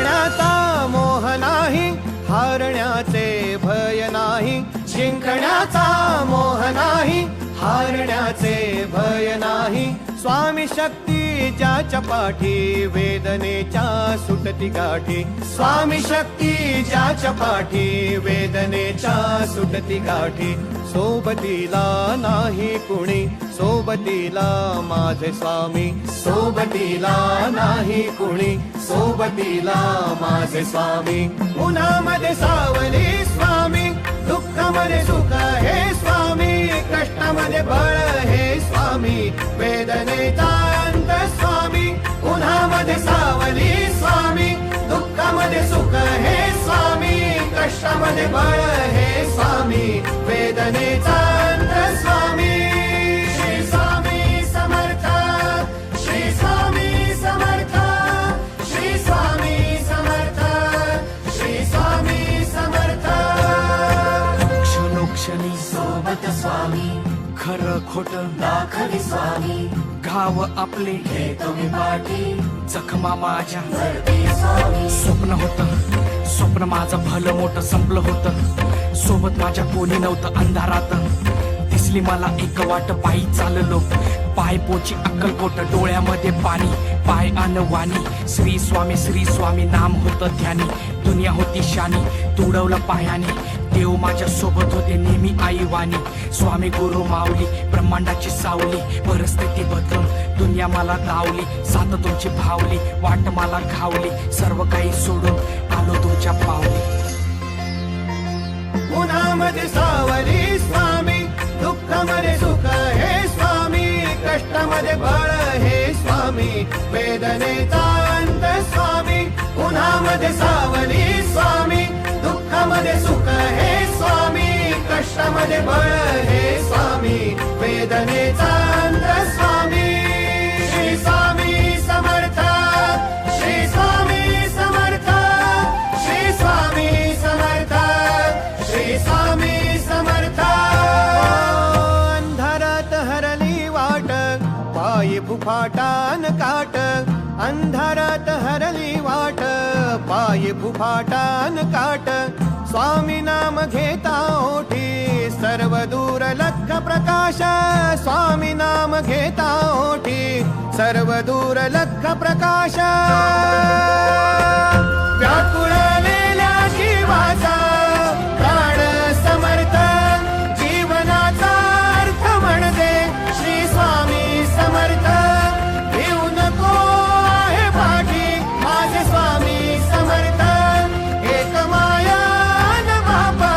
जिंकण्याचा मोह नाही, हारण्याचे भय नाही. जिंकण्याचा मोह नाही, हारण्याचे भय नाही. स्वामी शक्ती ज्याच्या पाठी, वेदनेच्या सुटती गाठी. स्वामी शक्ती ज्याच्या पाठी, वेदनेच्या सुटती गाठी. सोबतीला नाही कुणी, सोबतीला माझे स्वामी. सोबतीला नाही कुणी, सोबतीला माझे स्वामी. उन्हामध्ये सावली स्वामी, दुःखामध्ये सुख हे स्वामी. कष्टामध्ये बळ हे स्वामी, वेदनेचा अंत स्वामी. उन्हामध्ये सावली स्वामी, दुःखामध्ये सुख हे स्वामी. कष्टामध्ये बळ हे स्वामी, वेदनेचा अंत स्वामी. श्री स्वामी समर्थ, श्री स्वामी समर्थ, श्री स्वामी समर्थ, श्री स्वामी समर्थ. क्षणोक्षणी सोबत स्वामी, खरं खोट दाखवी स्वामी. घाव आपले हे तुम्ही पाठी, जखमा माझ्या भरती स्वामी. स्वप्न होतं, स्वप्न माझं भलं मोठं संपलं होतं. सोबत माझ्या कोणी नव्हतं अंधारात. दिसली मला एक वाट, पायी चाललो पाय पोची अक्कलकोट. डोळ्यामध्ये पाणी, पाय अनवाणी. श्री स्वामी नाम होतं ध्यानी. दुनिया होती शानी, तुडवलं पायाने. देव माझ्या सोबत होते नेहमी आईवानी. स्वामी गुरु माऊली, ब्रह्मांडाची सावली. परिस्थिती बदलून दुनिया मला धावली. साथ तुमची भावली, वाट मला घावली. सर्व काही सोडून आलो तुमच्या पावली. उन्हामध्ये सावली स्वामी, दुःखामध्ये सुख हे स्वामी. कष्टामध्ये बळ हे स्वामी, वेदनेचा अंत स्वामी. उन्हामध्ये सावली स्वामी, दुःखामध्ये सुख हे स्वामी. कष्टामध्ये बळ हे स्वामी, वेदनेचा अंत स्वामी. श्री स्वामी समर्थ, श्री स्वामी समर्थ, श्री स्वामी समर्थ, श्री स्वामी समर्थ. अंधारात हरली वाट, पायी फुफाटान काट. अंधारात हरली वाट, पायी फुफाटान काट. स्वामी नाम घेता ओठी, सर्व दूर लख प्रकाश. स्वामी नाम घेता ओठी, सर्व दूर लख प्रकाश. व्याकुळलेल्या जीवाचा प्राण समर्थ, जीवनाचा अर्थ म्हणजे श्री स्वामी समर्थ. घेऊ नको आहे पाठी, माझे स्वामी समर्थ. एक माया न बापा,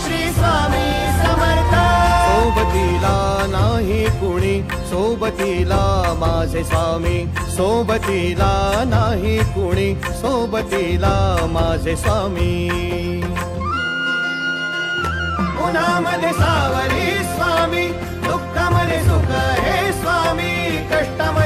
श्री स्वामी समर्थ. सोबतीला नाही कुणी, सोबतीला माझे स्वामी. सोबतीला नाही कुणी, सोबतीला माझे स्वामी. उन्हामध्ये सावली स्वामी, दुःखामध्ये सुख हे स्वामी. कष्टामध्ये